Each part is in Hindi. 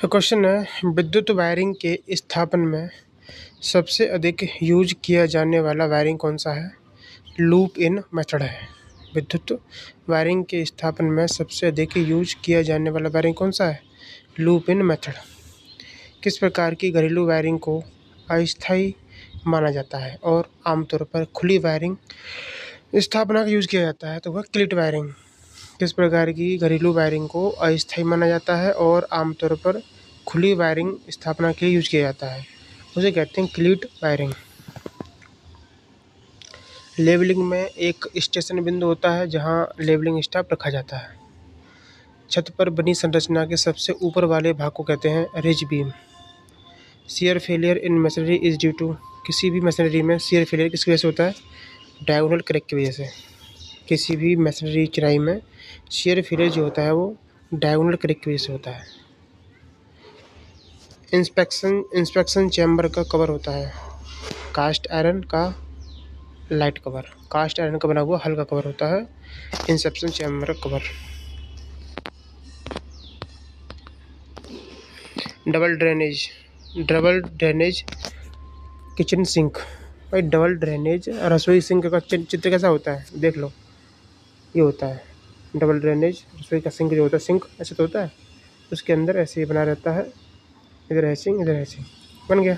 क्वेश्चन है, विद्युत वायरिंग के स्थापन में सबसे अधिक यूज किया जाने वाला वायरिंग कौन सा है? लूप इन मेथड है। विद्युत वायरिंग के स्थापन में सबसे अधिक यूज किया जाने वाला वायरिंग कौन सा है? Loop in method. किस प्रकार की घरेलू वायरिंग को अस्थायी माना जाता है और आमतौर पर खुली वायरिंग स्थापना का यूज किया जाता है? तो वह क्लिट वायरिंग। किस प्रकार की घरेलू वायरिंग को अस्थायी माना जाता है और आमतौर पर खुली वायरिंग स्थापना के लिए यूज किया जाता है? उसे कहते हैं क्लीट वायरिंग। लेवलिंग में एक स्टेशन बिंदु होता है जहां लेवलिंग स्टाफ रखा जाता है। छत पर बनी संरचना के सबसे ऊपर वाले भाग को कहते हैं ridge beam. Shear failure in machinery is due to. किसी भी मशीनरी में शियर फेलियर किसकी वजह से होता है? डायगोनल क्रैक की वजह से। किसी भी मशीनरी चिराई में शियर फेलियर जो होता है वो डायगोनल क्रैक की वजह से होता है। इंस्पेक्शन चैम्बर का कवर होता है कास्ट आयरन का लाइट कवर। कास्ट आयरन का बना हुआ हल्का कवर होता है इंस्पेक्शन चैम्बर का cover. Double drainage kitchen sink. भाई डबल ड्रेनेज रसोई सिंक का चित्र कैसा होता है? देख लो, ये होता है डबल ड्रेनेज रसोई का सिंक जो होता है। सिंक ऐसे तो होता है, उसके अंदर ऐसे ही बना रहता है, इधर हैसिंग इधर हैसिंग बन गया।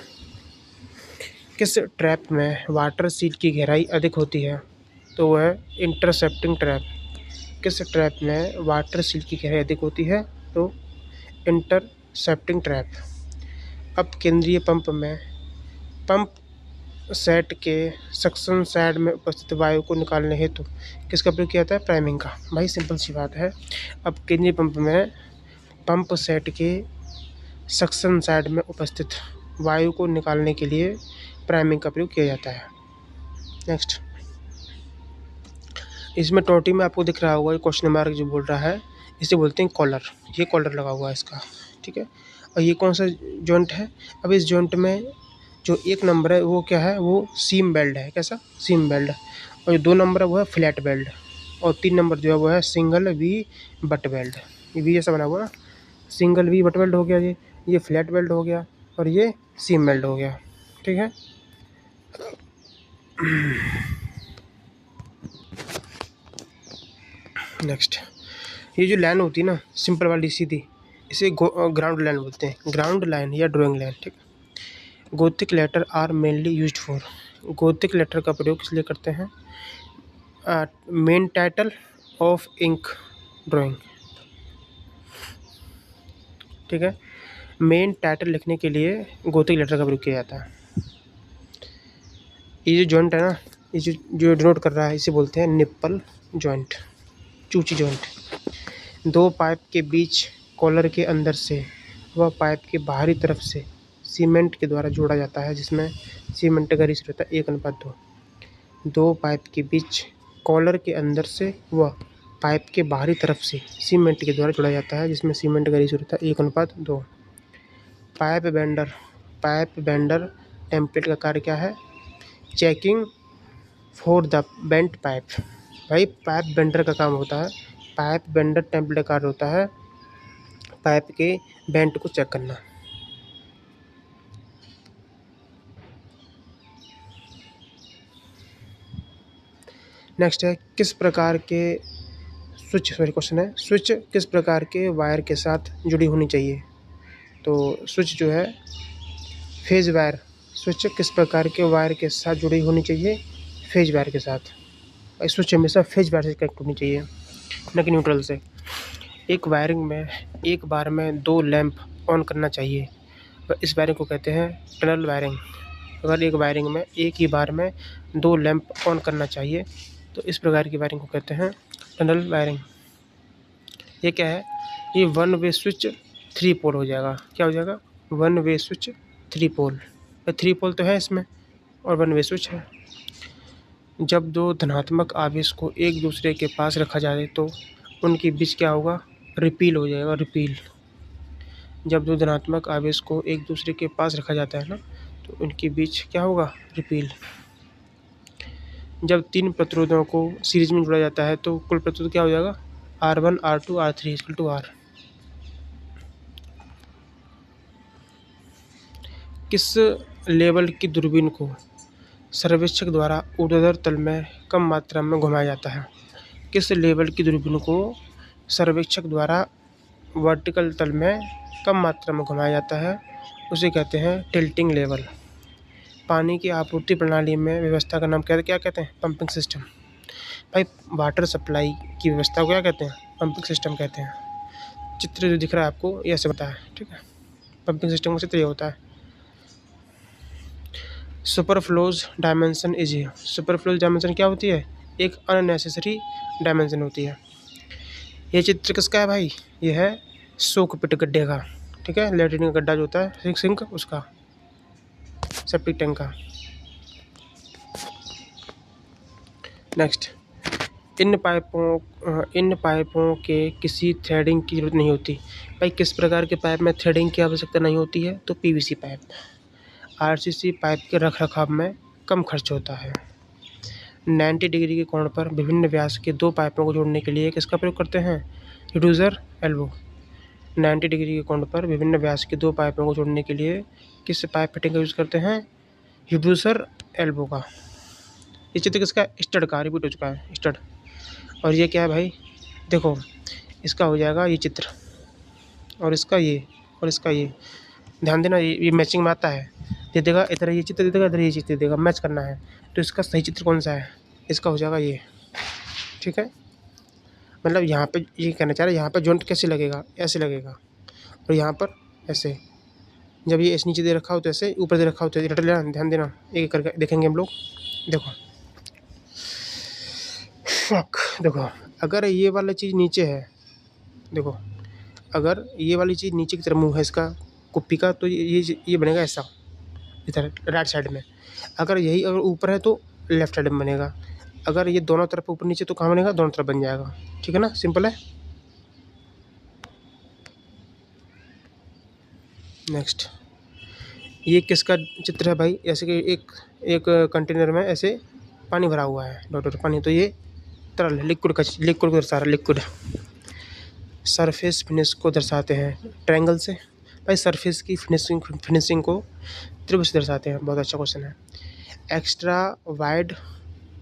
किस ट्रैप में वाटर सील की गहराई अधिक होती है? तो वह है इंटरसेप्टिंग ट्रैप। किस ट्रैप में वाटर सील की गहराई अधिक होती है? तो इंटरसेप्टिंग ट्रैप। अब केंद्रीय पंप में पंप सेट के सक्शन साइड में उपस्थित वायु को निकालने हेतु किसका प्रयोग किया जाता है? प्राइमिंग का। भाई सिंपल सी बात है। अब केंद्रीय पंप में पंप सेट के सक्शन साइड में उपस्थित वायु को निकालने के लिए प्राइमिंग का प्रयोग किया जाता है। नेक्स्ट, इसमें टोटी में आपको दिख रहा होगा क्वेश्चन मार्क जो बोल रहा है, इसे बोलते हैं कॉलर। ये कॉलर लगा हुआ है इसका, ठीक है। और ये कौन सा जॉइंट है? अब इस जॉइंट में जो एक नंबर है वो क्या है? वो सीम बेल्ट है। कैसा? सीम बेल्ट। और जो 2 नंबर है वो है फ्लैट बेल्ट। और 3 नंबर जो है वो है सिंगल वी बट बेल्ट। ये वी ऐसा बना हुआ ना, सिंगल वी बट बेल्ट हो गया, ये फ्लैट बेल्ट हो गया और ये सीम बेल्ट हो गया, ठीक है। नेक्स्ट, ये जो लाइन होती है ना सिंपल वाली सीधी, इसे ग्राउंड लाइन बोलते हैं, ग्राउंड लाइन या ड्राइंग लाइन, ठीक। Gothic letter are mainly used for. Gothic letter का प्रयोग किस लिए करते हैं? Main title of ink drawing, ठीक है। मेन टाइटल लिखने के लिए गोथिक लेटर का प्रयोग किया जाता है। ये जो जॉइंट है ना, ये जो डिनोट कर रहा है, इसे बोलते हैं निप्पल जॉइंट, चूची जॉइंट। 2 पाइप के बीच कॉलर के अंदर से व पाइप के बाहरी तरफ से सीमेंट के द्वारा जोड़ा जाता है, जिसमें सीमेंट का रेशियो रहता है 1:2। 2 पाइप के बीच कॉलर के अंदर से व पाइप के बाहरी तरफ से सीमेंट के द्वारा जोड़ा जाता है, जिसमें सीमेंट का रेशियो रहता है 1:2। पाइप बेंडर टेम्पलेट का कार्य क्या है? Checking for the bent pipe. भाई पाइप बेंडर का काम होता है, पाइप बेंडर टेम्पलेट का कार्य होता है पाइप के बेंट को चेक करना। नेक्स्ट है, किस प्रकार के क्वेश्चन है, स्विच किस प्रकार के वायर के साथ जुड़ी होनी चाहिए? तो स्विच जो है फेज वायर, स्विच किस प्रकार के वायर के साथ जुड़ी होनी चाहिए? फेज वायर के साथ। स्विच हमेशा फेज वायर से कनेक्ट होनी चाहिए, न कि न्यूट्रल से। एक वायरिंग में एक बार में 2 लैंप ऑन करना चाहिए, इस वायरिंग को कहते हैं टनल वायरिंग। अगर एक वायरिंग में एक ही बार में 2 लैंप ऑन करना चाहिए तो इस प्रकार की वायरिंग को कहते हैं टनल वायरिंग। ये क्या है? ये 1 वे स्विच 3 पोल हो जाएगा। क्या हो जाएगा? 1 वे स्विच 3 पोल। 3 पोल तो है इसमें और 1 वे स्विच है। जब 2 धनात्मक आवेश को एक दूसरे के पास रखा जाए तो उनके बीच क्या होगा? रिपील हो जाएगा, रिपील। जब 2 धनात्मक आवेश को एक दूसरे के पास रखा जाता है ना, तो उनके बीच क्या होगा? रिपील। जब 3 प्रतिरोधों को सीरीज में जोड़ा जाता है तो कुल प्रतिरोध क्या हो जाएगा? R1 R2 R3 = R। किस लेवल की दूरबीन को सर्वेक्षक द्वारा ऊर्ध्वाधर तल में कम मात्रा में घुमाया जाता है? किस लेवल की दूरबीन को सर्वेक्षक द्वारा वर्टिकल तल में कम मात्रा में घुमाया जाता है, उसे कहते हैं टिल्टिंग लेवल। पानी की आपूर्ति प्रणाली में व्यवस्था का नाम क्या कहते हैं? Pumping system. भाई वाटर सप्लाई की व्यवस्था को क्या कहते हैं? पंपिंग सिस्टम कहते हैं। चित्र जो दिख रहा है आपको ये ऐसे होता है, ठीक है। पंपिंग सिस्टम का चित्र ये होता है। सुपरफ्लोज डायमेंशन इज ये। सुपरफ्लोज डायमेंशन क्या होती है? एक अननेसेसरी डायमेंशन होती है। ये चित्र किसका है भाई? ये है सोक पिट गड्ढे का, ठीक है। लैट्रिन का गड्ढा जो होता है सिंक उसका, सेप्टिक टैंक का। नेक्स्ट, इन पाइपों के किसी थ्रेडिंग की जरूरत नहीं होती। भाई किस प्रकार के पाइप में थ्रेडिंग की आवश्यकता नहीं होती है? तो पीवीसी पाइप। आरसीसी पाइप के रखरखाव में कम खर्च होता है। 90 डिग्री के कोण पर विभिन्न व्यास के दो पाइपों को जोड़ने के लिए किसका प्रयोग करते हैं? Reducer elbow. 90 डिग्री के कोण पर विभिन्न व्यास के दो पाइपों को जोड़ने के लिए किस पाइप फिटिंग का यूज़ करते हैं? रिड्यूसर एल्बो का। ये चित्र किसका? स्टड का। रिपीट हो चुका है, स्टड। और ये क्या है भाई? देखो इसका हो जाएगा ये चित्र, और इसका ये, और इसका ये। ध्यान देना, ये मैचिंग में आता है। दे देगा इधर ये चित्र, दे देगा इधर ये चित्र, दे देगा। मैच करना है तो इसका सही चित्र कौन सा है? इसका हो जाएगा ये, ठीक है। मतलब यहाँ पे ये कहना चाह रहा है यहाँ पे जॉइंट कैसे लगेगा? ऐसे लगेगा, और यहाँ पर ऐसे। जब ये ऐसे नीचे दे रखा हो तो ऐसे, ऊपर दे रखा हो तो रट लेना। ध्यान देना, एक एक करके देखेंगे हम लोग। देखो अगर ये वाला चीज़ नीचे है, देखो अगर ये वाली चीज़ नीचे की तरफ मुँह है इसका कुप्पी का, तो ये बनेगा ऐसा इधर राइट साइड में। अगर यही अगर ऊपर है तो लेफ्ट साइड में बनेगा। अगर ये दोनों तरफ ऊपर नीचे तो कहाँ बनेगा? दोनों तरफ बन जाएगा, ठीक है ना। सिंपल है। नेक्स्ट, ये किसका चित्र है भाई? ऐसे कि एक कंटेनर में ऐसे पानी भरा हुआ है, डॉटर पानी। तो ये तरल लिक्विड को दर्शा रहा है। लिक्विड सरफेस फिनिश को दर्शाते हैं ट्रायंगल से। भाई सरफेस की फिनिशिंग को त्रिभुज से दर्शाते हैं। बहुत अच्छा क्वेश्चन है। Extra void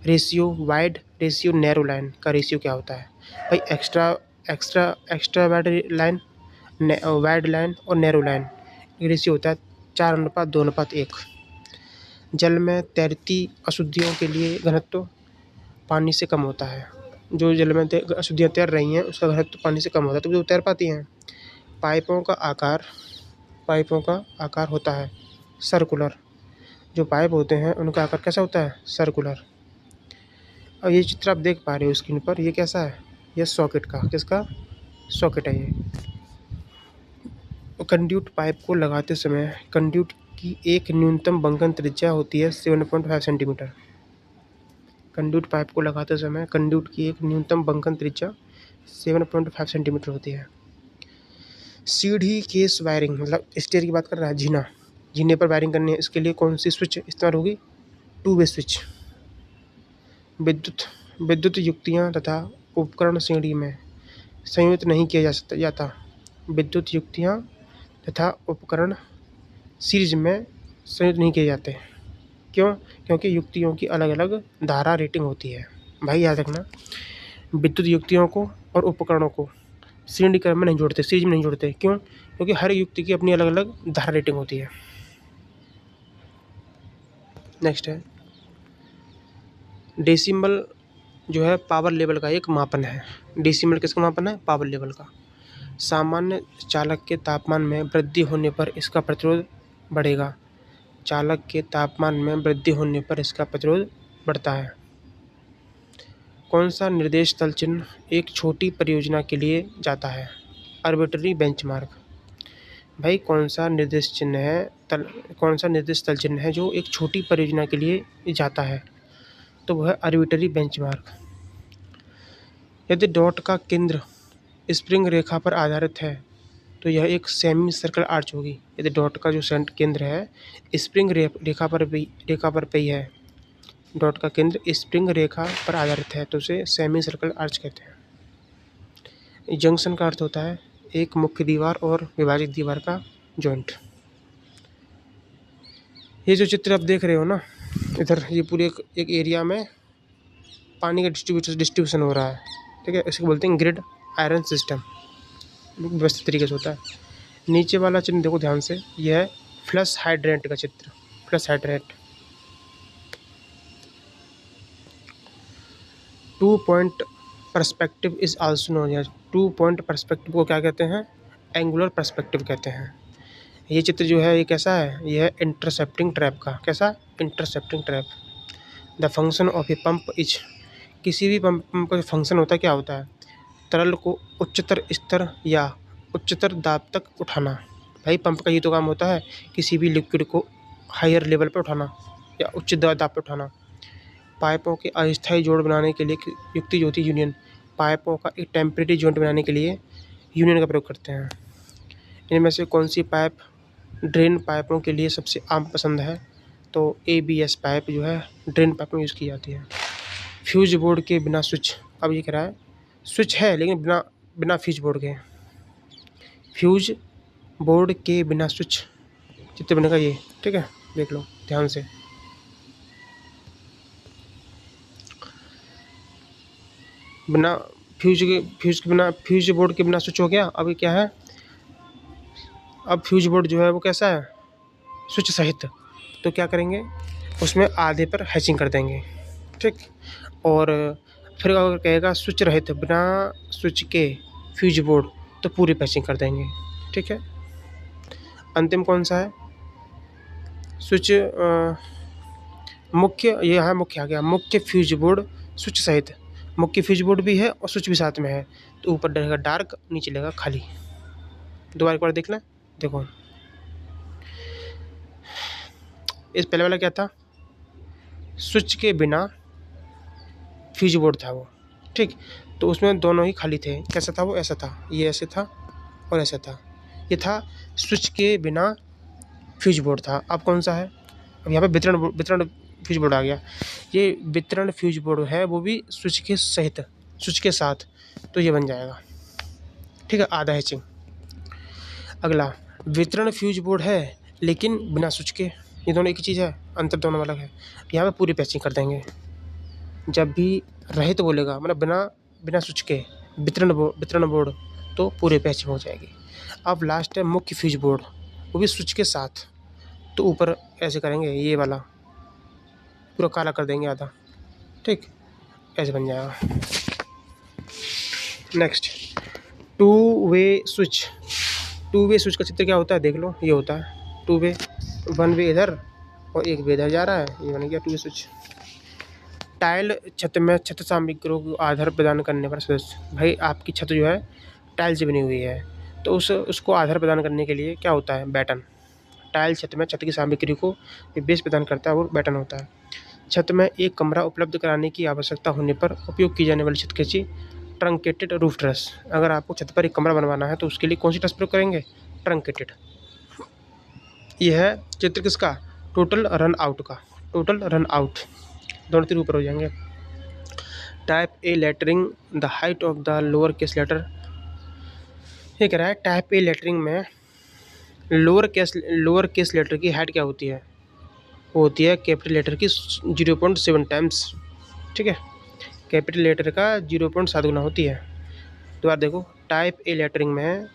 ratio narrow line का रेशियो क्या होता है? भाई एक्स्ट्रा वाइड लाइन और नैरो लाइन रेशियो होता है 4:2:1। जल में तैरती अशुद्धियों के लिए घनत्व पानी से कम होता है। जो जल में अशुद्धियाँ तैर रही हैं उसका घनत्व पानी से कम होता है, तो वो तैर पाती हैं। पाइपों का आकार होता है सर्कुलर। जो पाइप होते हैं उनका आकार कैसा होता है? सर्कुलर। और ये चित्र आप देख पा रहे हो स्क्रीन पर, ये कैसा है? ये सॉकेट का। किसका? सॉकेट है ये। कंड्यूट पाइप को लगाते समय कंड्यूट की एक न्यूनतम बंकन त्रिज्या होती है 7.5 सेंटीमीटर। कंड्यूट पाइप को लगाते समय कंड्यूट की एक न्यूनतम बंकन त्रिज्या 7.5 सेंटीमीटर होती है। सीढ़ी केस वायरिंग, मतलब स्टेयर की बात कर रहा है, जीने पर वायरिंग करनी है। इसके लिए कौन सी स्विच इस्तेमाल होगी? 2 वे स्विच। विद्युत युक्तियाँ तथा उपकरण सीढ़ी में संयुक्त नहीं किया जाता। विद्युत युक्तियाँ तथा उपकरण सीरीज में संयुक्त नहीं किए जाते। क्यों? क्योंकि युक्तियों की अलग अलग धारा रेटिंग होती है। भाई याद रखना, विद्युत युक्तियों को और उपकरणों को श्रेणी क्रम में नहीं जोड़ते, सीरीज में नहीं जोड़ते। क्यों? क्योंकि हर युक्ति की अपनी अलग अलग धारा रेटिंग होती है। नेक्स्ट है डेसिमल, जो है पावर लेवल का एक मापन है। डेसिमल किसका मापन है? पावर लेवल का। सामान्य चालक के तापमान में वृद्धि होने पर इसका प्रतिरोध बढ़ेगा। चालक के तापमान में वृद्धि होने पर इसका प्रतिरोध बढ़ता है। कौन सा निर्देश तल चिन्ह एक छोटी परियोजना के लिए जाता है? Arbitrary benchmark. भाई कौन सा निर्देश तल चिन्ह है जो एक छोटी परियोजना के लिए जाता है? तो वह है आर्बिट्ररी बेंचमार्क। यदि डॉट का केंद्र स्प्रिंग रेखा पर आधारित है तो यह एक सेमी सर्कल आर्च होगी। यदि डॉट का जो केंद्र है स्प्रिंग रेखा पर ही है, डॉट का केंद्र स्प्रिंग रेखा पर आधारित है, तो उसे सेमी सर्कल आर्च कहते हैं। जंक्शन का अर्थ होता है एक मुख्य दीवार और विभाजित दीवार का जॉइंट। ये जो चित्र आप देख रहे हो ना, इधर ये पूरे एक एरिया में पानी का डिस्ट्रीब्यूशन हो रहा है, ठीक है। इसको बोलते हैं ग्रिड आयरन सिस्टम, व्यवस्थित तरीके से होता है। नीचे वाला चित्र देखो ध्यान से, यह है फ्लश हाइड्रेंट का चित्र। Flush hydrant 2 point perspective is also known as. 2 point perspective को क्या कहते हैं? एंगुलर पर्सपेक्टिव कहते हैं। ये चित्र जो है ये कैसा है? यह है इंटरसेप्टिंग ट्रैप का। कैसा? Intercepting trap. The function of a pump is, किसी भी पंप का फंक्शन होता है क्या होता है? तरल को उच्चतर स्तर या उच्चतर दाब तक उठाना। भाई पंप का ये तो काम होता है, किसी भी लिक्विड को हायर लेवल पर उठाना या उच्च दाब पर उठाना। पाइपों के अस्थायी जोड़ बनाने के लिए युक्ति जो होती है यूनियन, पाइपों का एक टेम्परेरी जॉइंट बनाने के लिए यूनियन का प्रयोग करते हैं। इनमें से कौन सी पाइप ड्रेन पाइपों के लिए सबसे आम पसंद है? तो ABS पाइप जो है ड्रेन पाइप में यूज़ की जाती है। फ्यूज बोर्ड के बिना स्विच, अब ये कह रहा है स्विच है लेकिन बिना फ्यूज बोर्ड के। फ्यूज बोर्ड के बिना स्विच चित्र बनेगा ये, ठीक है, देख लो ध्यान से। बिना फ्यूज बोर्ड के बिना स्विच हो गया। अब ये क्या है? अब फ्यूज बोर्ड जो है वो कैसा है? स्विच सहित। तो क्या करेंगे? उसमें आधे पर हैचिंग कर देंगे, ठीक। और फिर अगर कहेगा स्विच रहित बिना स्विच के फ्यूज बोर्ड, तो पूरी पैचिंग कर देंगे, ठीक है। अंतिम कौन सा है? स्विच मुख्य, ये यहाँ मुख्य आ गया, मुख्य फ्यूज बोर्ड स्विच सहित। मुख्य फ्यूज बोर्ड भी है और स्विच भी साथ में है, तो ऊपर रहेगा डार्क, नीचे रहेगा खाली। दोबारा एक बार देख लें, देखो इस पहले वाला क्या था? स्विच के बिना फ्यूज बोर्ड था वो, ठीक। तो उसमें दोनों ही खाली थे। कैसा था वो? ऐसा था, ये ऐसे था और ऐसा था। ये था स्विच के बिना फ्यूज बोर्ड था। अब कौन सा है? अब यहाँ पे वितरण फ्यूज बोर्ड आ गया। ये वितरण फ्यूज बोर्ड है, वो भी स्विच के सहित, स्विच के साथ, तो ये बन जाएगा, ठीक है, आधा हैचिंग। अगला वितरण फ्यूज बोर्ड है लेकिन बिना स्विच के, ये दोनों एक ही चीज़ है, अंतर दोनों अलग है। यहाँ पे पूरी पैचिंग कर देंगे। जब भी रहित बोलेगा मतलब बिना स्विच के वितरण बोर्ड, तो पूरे पैचिंग हो जाएगी। अब लास्ट है मुख्य फ्यूज बोर्ड, वो भी स्विच के साथ, तो ऊपर ऐसे करेंगे, ये वाला पूरा काला कर देंगे आधा, ठीक, ऐसे बन जाएगा। Next, two way switch. Two way switch का चित्र क्या होता है? देख लो, ये होता है टू वे, वन वे इधर और एक वे इधर जा रहा है, ये बन गया टू वे स्विच। टाइल छत में छत सामग्रियों को आधार प्रदान करने पर सदस्य, भाई आपकी छत जो है टाइल से बनी हुई है, तो उसको आधार प्रदान करने के लिए क्या होता है? बैटन। टाइल छत में छत की सामग्री को बेस प्रदान करता है, वो बैटन होता है। छत में एक कमरा उपलब्ध कराने की आवश्यकता होने पर उपयोग की जाने वाली छत कैची? Truncated roof truss. अगर आपको छत पर एक कमरा बनवाना है तो उसके लिए कौन सी ट्रस प्रयोग करेंगे? ट्रंकेटेड। यह है चित्र किसका? टोटल रन आउट का। टोटल रन आउट, दोनों तीर ऊपर हो जाएंगे। Type A lettering, the height of the lower case letter. ये कह रहा है टाइप ए लेटरिंग में लोअर केस लेटर की हाइट क्या होती है? वो होती है कैपिटल लेटर की 0.7 टाइम्स, ठीक है। कैपिटल लेटर का 0.7 गुना होती है। दोबारा देखो, टाइप ए लेटरिंग में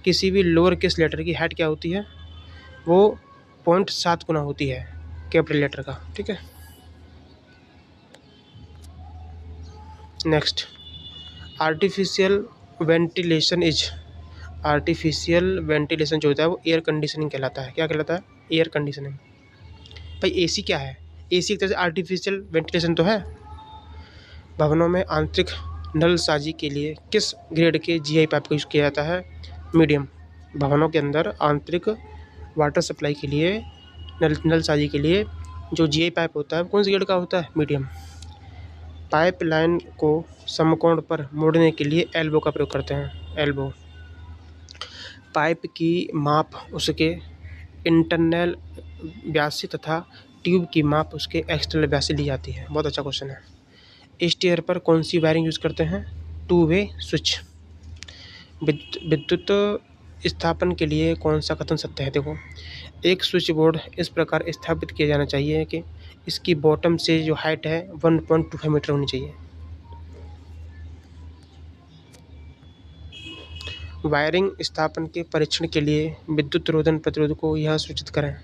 किसी भी लोअर केस लेटर की हाइट क्या होती है? वो 0.7 गुना होती है कैपिटल लेटर का, ठीक है। Next, artificial ventilation is. Artificial ventilation जो होता है वो एयर कंडीशनिंग कहलाता है। क्या कहलाता है? Air conditioning. भाई एसी क्या है? एसी एक तरह से आर्टिफिशियल वेंटिलेशन तो है। भवनों में आंतरिक नलसाजी के लिए किस ग्रेड के जीआई पाइप का यूज़ किया जाता है? मीडियम। भवनों के अंदर आंतरिक वाटर सप्लाई के लिए नलसाजी के लिए जो जीआई पाइप होता है कौन सी ग्रेड का होता है? मीडियम। पाइपलाइन को समकोण पर मोड़ने के लिए एल्बो का प्रयोग करते हैं। एल्बो। पाइप की माप उसके इंटरनल व्यास से तथा ट्यूब की माप उसके एक्सटर्नल व्यास से ली जाती है। बहुत अच्छा क्वेश्चन है। स्टेयर पर कौन सी वायरिंग यूज़ करते हैं? Two way switch. विद्युत स्थापन के लिए कौन सा कथन सत्य है? देखो, एक स्विच बोर्ड इस प्रकार स्थापित किया जाना चाहिए कि इसकी बॉटम से जो हाइट है 1.25 मीटर होनी चाहिए। वायरिंग स्थापन के परीक्षण के लिए विद्युत रोधन प्रतिरोध को यह सूचित करें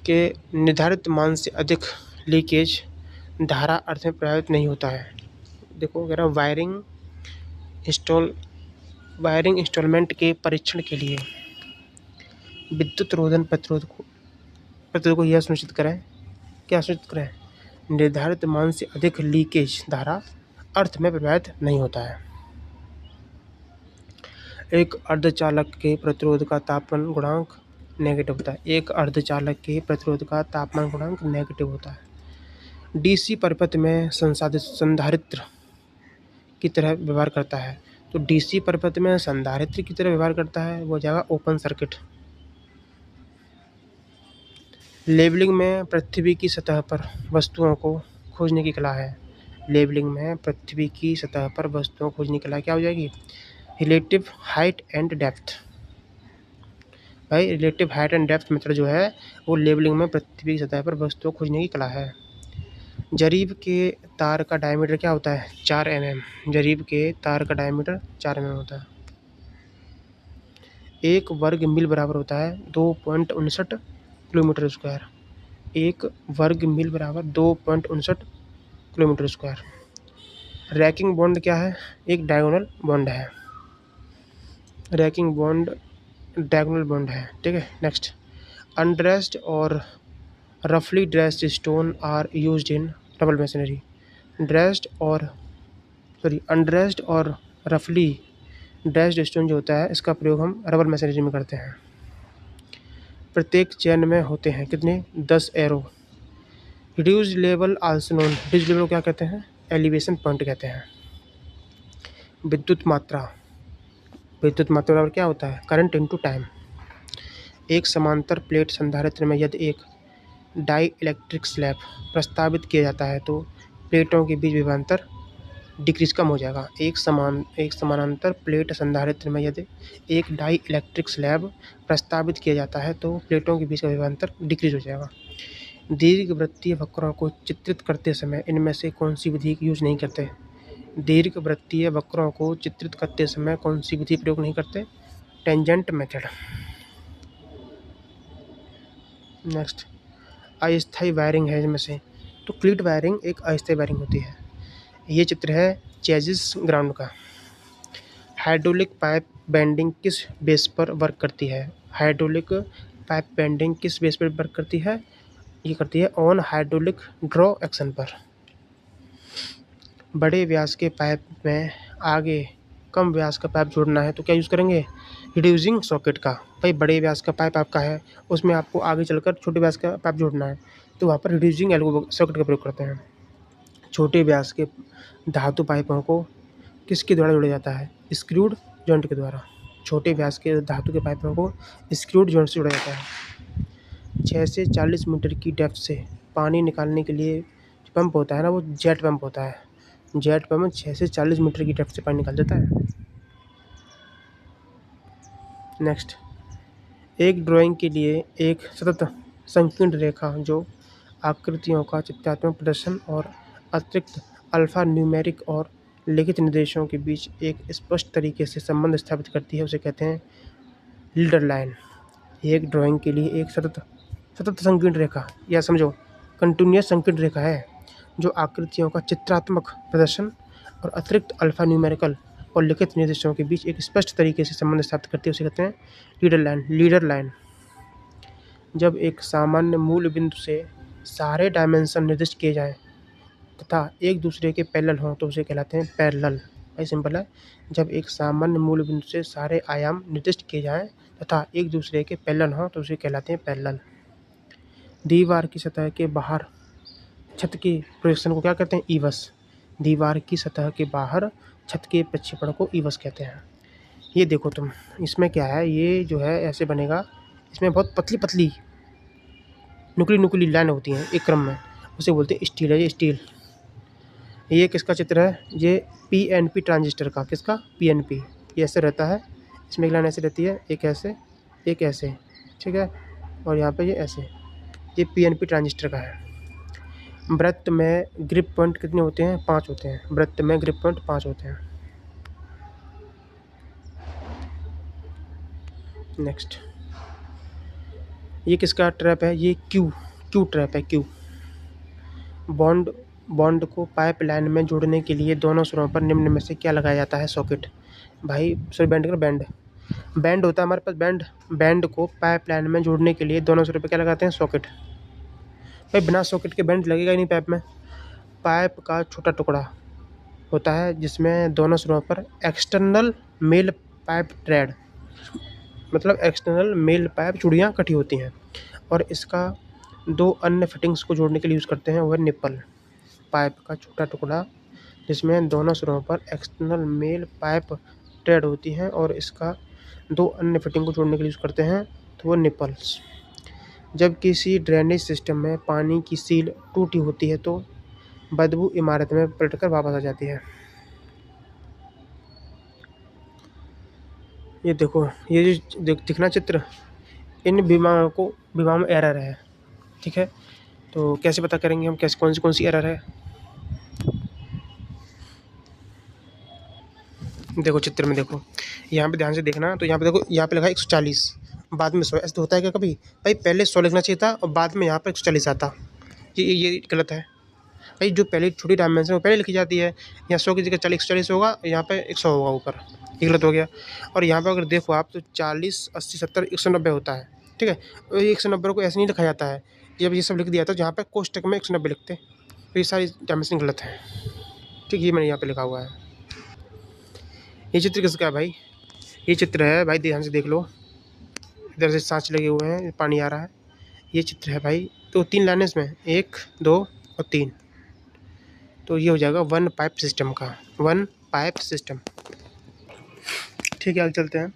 कि निर्धारित मान से अधिक लीकेज धारा अर्थ में प्रभावित नहीं होता है। देखो कह रहा वायरिंग इंस्टॉलमेंट के परीक्षण के लिए विद्युत रोधन प्रतिरोध को यह सुनिश्चित करें, क्या सुनिश्चित करें, निर्धारित मान से अधिक लीकेज धारा अर्थ में प्रभावित नहीं होता है। एक अर्धचालक के प्रतिरोध का तापमान गुणांक नेगेटिव होता है। एक अर्धचालक के प्रतिरोध का तापमान गुणांक नेगेटिव होता है। डीसी परिपथ में संधारित्र की तरह व्यवहार करता है। तो डीसी परिपथ में संधारित्र की तरह व्यवहार करता है, वो हो जाएगा ओपन सर्किट। लेबलिंग में पृथ्वी की सतह पर वस्तुओं को खोजने की कला है। लेबलिंग में पृथ्वी की सतह पर वस्तुओं को खोजने की कला क्या हो जाएगी? Relative height and depth. भाई relative height and depth method जो है वो लेबलिंग में पृथ्वी की सतह पर वस्तुओं को खोजने की कला है। जरीब के तार का डायमीटर क्या होता है? 4 mm। जरीब के तार का डायमीटर 4 mm होता है। 1 वर्ग मील बराबर होता है 2.59 किलोमीटर स्क्वायर। 1 वर्ग मील बराबर 2.59 किलोमीटर स्क्वायर। रैकिंग बॉन्ड क्या है? एक डायगोनल बॉन्ड है। रैकिंग बॉन्ड डायगोनल बॉन्ड है, ठीक है। नेक्स्ट, अनड्रेस्ड और रफली dressed stone are used in rubble machinery. Undressed और रफली ड्रेस्ड स्टोन जो होता है इसका प्रयोग हम रबल मशीनरी में करते हैं। प्रत्येक चेन में होते हैं कितने? 10 arrow. Reduced level also known. Reduced level क्या कहते हैं? एलिवेशन पॉइंट कहते हैं। विद्युत मात्रा बराबर क्या होता है? Current into time. एक समांतर प्लेट संधारित्र में यदि एक डाई इलेक्ट्रिक स्लैब प्रस्तावित किया जाता है तो प्लेटों के बीच विभवांतर डिक्रीज कम हो जाएगा। एक समानांतर प्लेट संधारित्र में यदि एक डाई इलेक्ट्रिक स्लैब प्रस्तावित किया जाता है तो प्लेटों के बीच का विभवांतर डिक्रीज हो जाएगा। दीर्घवृत्तीय वक्रों को चित्रित करते समय इनमें से कौन सी विधि यूज नहीं करते? दीर्घवृत्तीय वक्रों को चित्रित करते समय कौन सी विधि प्रयोग नहीं करते? Tangent method. नेक्स्ट, अस्थायी वायरिंग है इनमें से। तो क्लीट वायरिंग एक अस्थायी वायरिंग होती है। ये चित्र है चेजिस ग्राउंड का। हाइड्रोलिक पाइप बेंडिंग किस बेस पर वर्क करती है? हाइड्रोलिक पाइप बेंडिंग किस बेस पर वर्क करती है? ये करती है ऑन हाइड्रोलिक ड्रॉ एक्शन पर। बड़े व्यास के पाइप में आगे कम व्यास का पाइप जोड़ना है तो क्या यूज़ करेंगे? रिड्यूसिंग सॉकेट का। भाई बड़े व्यास का पाइप आपका है, उसमें आपको आगे चलकर छोटे व्यास का पाइप जोड़ना है तो वहाँ पर रिड्यूसिंग एल्गो सॉकेट का प्रयोग करते हैं। छोटे व्यास के धातु पाइपों को किसके द्वारा जोड़ा जाता है? स्क्रूड जॉइंट के द्वारा। छोटे व्यास के धातु के पाइपों को स्क्रूड जॉइंट से जोड़ा जाता है। 6 से 40 मीटर की डेप्थ से पानी निकालने के लिए जो पंप होता है ना, वो जेट पंप होता है। जेट पंप 6 से 40 मीटर की डेप्थ से पानी निकाल देता है। नेक्स्ट, एक ड्राइंग के लिए एक सतत संकीर्ण रेखा जो आकृतियों का चित्रात्मक प्रदर्शन और अतिरिक्त अल्फा न्यूमेरिक और लिखित निर्देशों के बीच एक स्पष्ट तरीके से संबंध स्थापित करती है, उसे कहते हैं लीडर लाइन। एक ड्राइंग के लिए एक सतत संकीर्ण रेखा, या समझो कंटिन्यूअस संकीर्ण रेखा है जो आकृतियों का चित्रात्मक प्रदर्शन और अतिरिक्त अल्फा न्यूमेरिकल और लिखित निर्देशों के बीच एक स्पष्ट तरीके से संबंध स्थापित करती है, उसे कहते हैं लीडर लाइन। जब एक सामान्य मूल बिंदु से सारे डायमेंशन निर्दिष्ट किए जाएं तथा एक दूसरे के पैरेलल हों तो उसे कहलाते हैं पैरेलल। भाई सिंपल है, जब एक सामान्य मूल बिंदु से सारे आयाम निर्दिष्ट किए जाएं तथा एक दूसरे के पैरेलल हों तो उसे कहलाते हैं पैरेलल। दीवार की सतह के बाहर छत के प्रोजेक्शन को क्या कहते हैं? ईवस। दीवार की सतह के बाहर छत के प्रक्षेपण को ईवस कहते हैं। ये देखो तुम, इसमें क्या है, ये जो है ऐसे बनेगा, इसमें बहुत पतली पतली नुकली लाइन होती हैं एक क्रम में, उसे बोलते हैं स्टील है। ये स्टील, ये किसका चित्र है? ये पीएनपी ट्रांजिस्टर का। किसका? पीएनपी। ये ऐसे रहता है, इसमें एक लाइन ऐसे रहती है, एक ऐसे एक ऐसे, ठीक है। और यहाँ पे ये ऐसे, ये पीएनपी ट्रांजिस्टर का है। वृत्त में ग्रिप पॉइंट कितने होते हैं? 5 होते हैं। वृत्त में ग्रिप पॉइंट 5 होते हैं। नेक्स्ट, ये किसका ट्रैप है? ये क्यू ट्रैप है। क्यू बॉन्ड को पाइपलाइन में जोड़ने के लिए दोनों सिरों पर निम्न में से क्या लगाया जाता है? सॉकेट। भाई सॉरी, बैंड होता है हमारे पास। बैंड को पाइपलाइन में जोड़ने के लिए दोनों सिरों पर क्या लगाते हैं? सॉकेट। भाई बिना सॉकेट के बैंड लगेगा ही नहीं पाइप में। पाइप का छोटा टुकड़ा होता है जिसमें दोनों सिरों पर एक्सटर्नल मेल पाइप थ्रेड, मतलब एक्सटर्नल मेल पाइप चूड़ियाँ कटी होती हैं, और इसका 2 अन्य फिटिंग्स को जोड़ने के लिए यूज़ करते हैं, वह निप्पल। पाइप का छोटा टुकड़ा जिसमें दोनों सिरों पर एक्सटर्नल मेल पाइप थ्रेड होती हैं और इसका 2 अन्य फिटिंग को जोड़ने के लिए यूज़ करते हैं, तो वो निप्पल्स। जब किसी ड्रेनेज सिस्टम में पानी की सील टूटी होती है तो बदबू इमारत में पलटकर वापस आ जाती है। ये देखो, ये जो दिखना चित्र, इन विमाओं में एरर है। ठीक है, तो कैसे पता करेंगे हम, कैसे कौन सी एरर है? देखो चित्र में देखो, यहाँ पे ध्यान से देखना। तो यहाँ पे देखो, यहाँ पे लिखा है 140, बाद में 100। ऐसे तो होता है क्या कभी? भाई पहले 100 लिखना चाहिए था और बाद में यहाँ पर 140 आता। ये गलत है भाई। जो पहले छोटी डायमेंशन वो पहले लिखी जाती है। यहाँ 100 की जगह 140 होगा, यहाँ पे 100 होगा ऊपर। ये गलत हो गया। और यहाँ पे अगर देखो आप तो 40, 80, 70, 190 होता है। ठीक है, और 190 को ऐसे नहीं लिखा जाता है। जब ये सब लिख दिया था जहाँ पे कोष्टक में 190 लिखते, तो ये सारी डायमेंशन गलत है। ठीक, ये मैंने यहाँ पे लिखा हुआ है। ये चित्र किसका है भाई? ये चित्र है भाई, ध्यान से देख लो। इधर से सांच लगे हुए हैं, पानी आ रहा है। ये चित्र है भाई। तो 3 लाइनें इसमें, 1, 2 और 3। तो ये हो जाएगा वन पाइप सिस्टम का, वन पाइप सिस्टम। ठीक है, आगे चलते हैं।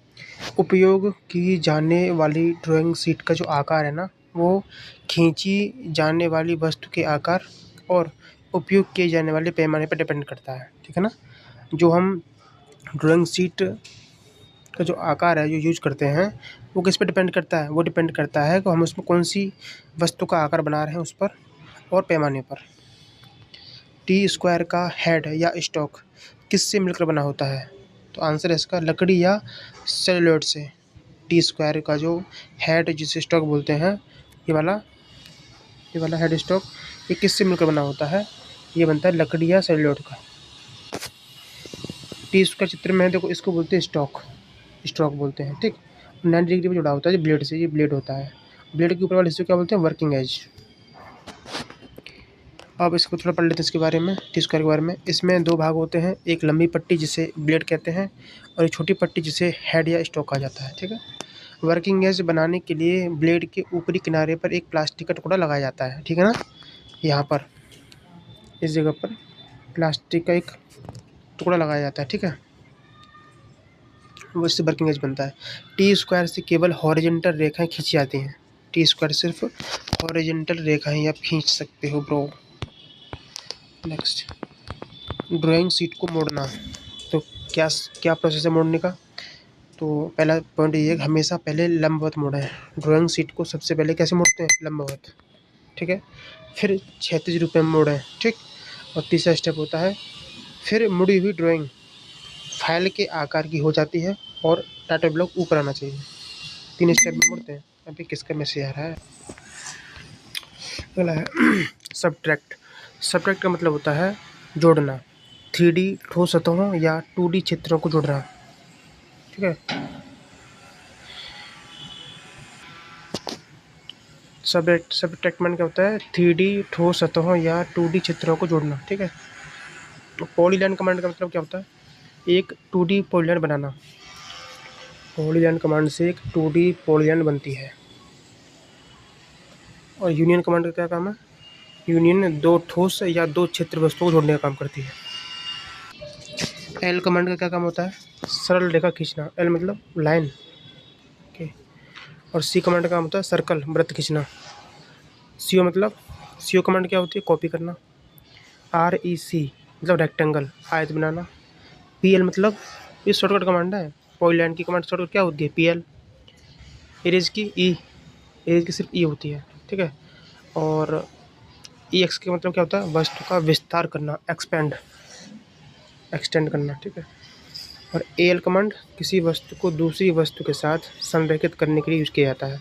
उपयोग की जाने वाली ड्राइंग शीट का जो आकार है ना, वो खींची जाने वाली वस्तु के आकार और उपयोग किए जाने वाले पैमाने पर डिपेंड करता है। ठीक है ना। जो हम ड्राइंग शीट का जो आकार है जो यूज करते हैं, वो किस पर डिपेंड करता है? वो डिपेंड करता है कि हम उसमें कौन सी वस्तु का आकार बना रहे हैं उस पर, और पैमाने पर। टी स्क्वायर का हेड या स्टॉक किससे मिलकर बना होता है? तो आंसर है इसका लकड़ी या सेलुलोइड से। टी स्क्वायर का जो हेड, जिसे स्टॉक बोलते हैं, ये वाला हेड स्टॉक, ये किससे मिलकर बना होता है? ये बनता है लकड़ी या सेलुलोइड का। टी स्क्वायर चित्र में देखो, इसको बोलते हैं स्टॉक बोलते हैं। ठीक, 90 डिग्री में जुड़ा होता है ब्लेड से। ये ब्लेड होता है। ब्लेड के ऊपर वाले हिस्से को क्या बोलते हैं? Working age. अब इसको थोड़ा पढ़ लेते हैं इसके बारे में, टी स्क्वायर के बारे में। इसमें 2 भाग होते हैं, एक लंबी पट्टी जिसे ब्लेड कहते हैं, और एक छोटी पट्टी जिसे हेड या स्टॉक कहा जाता है। ठीक है। वर्किंग एज बनाने के लिए ब्लेड के ऊपरी किनारे पर एक प्लास्टिक का टुकड़ा लगाया जाता है। ठीक है ना, यहाँ पर इस जगह पर प्लास्टिक का एक टुकड़ा लगाया जाता है। ठीक है, वो इससे वर्किंग एज बनता है। टी स्क्वायर से केवल हॉरिजॉन्टल रेखाएं खींची जाती हैं। टी स्क्वायर सिर्फ हॉरिजॉन्टल रेखाएं आप खींच सकते हो ब्रो। नेक्स्ट, ड्राइंग शीट को मोड़ना। तो क्या प्रोसेस है मोड़ने का? तो पहला पॉइंट ये है, हमेशा पहले लंबवत मोड़ें। ड्राइंग शीट को सबसे पहले कैसे मोड़ते हैं? लंबवत। ठीक है, फिर क्षैतिज रूप में मोड़ें। ठीक, और तीसरा स्टेप होता है, फिर मुड़ी हुई ड्राइंग फाइल के आकार की हो जाती है और टाइटल ब्लॉक ऊपर आना चाहिए। 3 स्टेप में मुड़ते हैं। अभी किसका मैसेज आ रहा है? अगला है सब्ट्रैक्ट का मतलब होता है जोड़ना। 3D ठोस सतहों या 2D चित्रों को जोड़ना। ठीक है, सब्ट्रैक्टमेंट क्या होता है? 3D ठोस सतहों या 2D चित्रों को जोड़ना। ठीक है। पॉलीलाइन कमांड का मतलब क्या होता है? एक 2D पॉलीलाइन बनाना। पॉलीलाइन कमांड से एक 2D पॉलीलाइन बनती है। और यूनियन कमांड का क्या काम है? यूनियन 2 ठोस या 2 क्षेत्र वस्तुओं को जोड़ने का काम करती है। एल कमांड का क्या काम होता है? सरल रेखा खींचना। एल मतलब लाइन। ओके। और सी कमांड का काम होता है सर्कल, वृत्त खींचना। सीओ कमांड क्या होती है? कॉपी करना। REC मतलब रेक्टेंगल, आयत बनाना। PL मतलब, ये शॉर्टकट कमांड है। पॉलीलाइन की कमांड शॉर्टकट क्या होती है? PL। इरेज की E, एज की सिर्फ ई होती है, ठीक है। और ई एक्स का मतलब क्या होता है, वस्तु का विस्तार करना, एक्सटेंड करना, ठीक है। और ए एल कमांड किसी वस्तु को दूसरी वस्तु के साथ संरेखित करने के लिए यूज किया जाता है।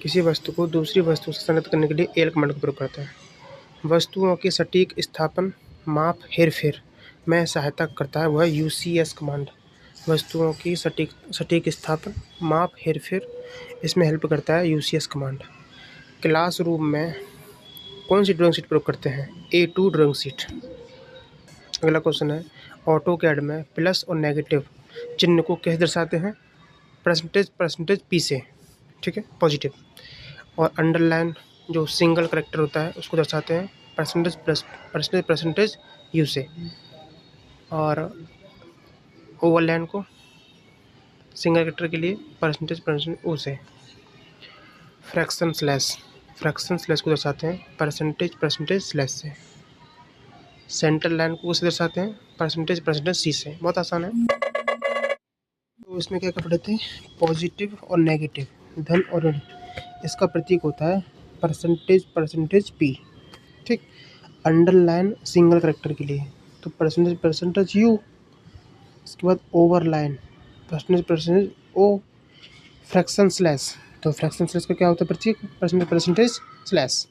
किसी वस्तु को दूसरी वस्तु से संरेखित करने के लिए ए एल कमांड का प्रयोग करता है। वस्तुओं के सटीक स्थापन, माप, हेरफेर में सहायता करता है वह यूसीएस कमांड। वस्तुओं की सटीक स्थापन, माप, हेरफेर इसमें हेल्प करता है यूसीएस कमांड। क्लासरूम में कौन सी ड्राइंग शीट प्रयोग करते हैं, A2 ड्राइंग शीट। अगला क्वेश्चन है, ऑटोकैड में प्लस और नेगेटिव चिन्ह को कैसे दर्शाते हैं, परसेंटेज पी से, ठीक है, पॉजिटिव। और अंडरलाइन जो सिंगल करेक्टर होता है उसको दर्शाते हैं परसेंटेज यू से। और ओवरलाइन को सिंगल करेक्टर के लिए परसेंटेज ओ से। फ्रैक्शन स्लैश को दर्शाते हैं परसेंटेज स्लैश से। सेंटर लाइन को उसे दर्शाते हैं परसेंटेज सी से। बहुत आसान है। तो इसमें क्या कर लेते हैं, पॉजिटिव और नेगेटिव, धन और ऋण, इसका प्रतीक होता है परसेंटेज पी, ठीक। अंडरलाइन सिंगल करेक्टर के लिए तो परसेंटेज यू। इसके बाद ओवरलाइन परसेंटेज ओ। फ्रैक्शन स्लैश, तो फ्रैक्शन स्लैश का क्या होता है प्रतीक, परसेंटेज स्लैश।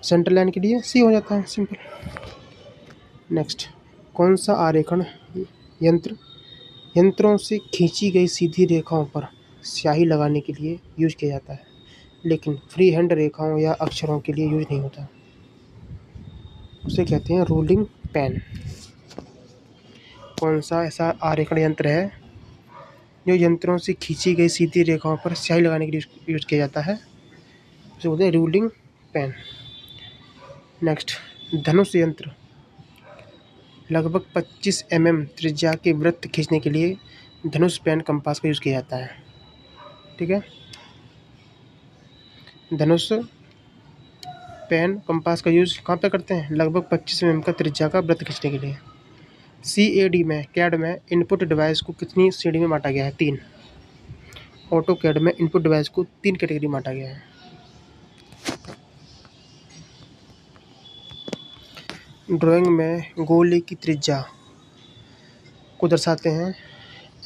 सेंटर लाइन के लिए सी हो जाता है, सिंपल। नेक्स्ट, कौन सा आरेखण यंत्रों से खींची गई सीधी रेखाओं पर स्याही लगाने के लिए यूज किया जाता है, लेकिन फ्री हैंड रेखाओं या अक्षरों के लिए यूज नहीं होता, उसे कहते हैं रूलिंग पेन। कौन सा ऐसा आरेखण यंत्र है जो यंत्रों से खींची गई सीधी रेखाओं पर स्याही लगाने के लिए यूज किया जाता है, उसे बोलते हैं रूलिंग पेन। नेक्स्ट, धनुष यंत्र लगभग 25 mm त्रिज्या के वृत्त खींचने के लिए धनुष पेन कंपास का यूज किया जाता है, ठीक है। धनुष पेन कंपास का यूज कहाँ पे करते हैं, लगभग 25 mm का त्रिज्या का वृत्त खींचने के लिए। कैड में इनपुट डिवाइस को कितनी श्रेणी में बांटा गया है, 3। ऑटो कैड में इनपुट डिवाइस को 3 कैटेगरी में बांटा गया है। ड्राइंग में गोले की त्रिज्या को दर्शाते हैं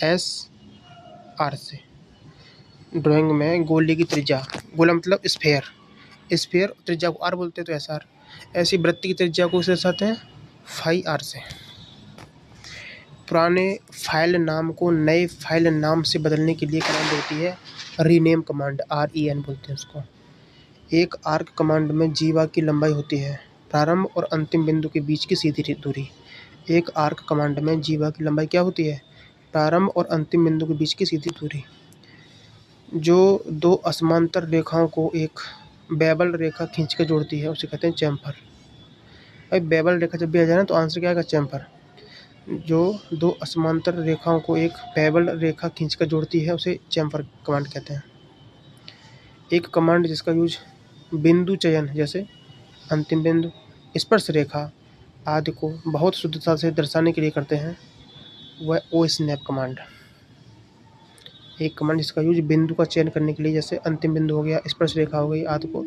SR से। ड्राइंग में गोले की त्रिज्या, गोला मतलब स्फेयर त्रिज्या को R बोलते हैं तो SR। ऐसी वृत्त की त्रिज्या को दर्शाते हैं 5R से। पुराने फाइल नाम को नए फाइल नाम से बदलने के लिए कमांड होती है रीनेम कमांड, REN बोलते हैं उसको। एक आर्क कमांड में जीवा की लंबाई होती है प्रारंभ और अंतिम बिंदु के बीच की सीधी दूरी। एक आर्क कमांड में जीवा की लंबाई क्या होती है, प्रारंभ और अंतिम बिंदु के बीच की सीधी दूरी। जो दो असमांतर रेखाओं को एक बेबल रेखा खींचकर जोड़ती है उसे कहते हैं चैम्फर। भाई बेबल रेखा जब भी आ जाए ना तो आंसर क्या आएगा, चैम्फर। जो दो असमांतर रेखाओं को एक बेबल रेखा खींचकर जोड़ती है उसे चैम्फर कमांड कहते हैं। एक कमांड जिसका यूज बिंदु चयन जैसे अंतिम बिंदु, स्पर्श रेखा आदि को बहुत शुद्धता से दर्शाने के लिए करते हैं वह ओ स्नैप कमांड। एक कमांड जिसका यूज बिंदु का चयन करने के लिए जैसे अंतिम बिंदु हो गया, स्पर्श रेखा हो गई आदि को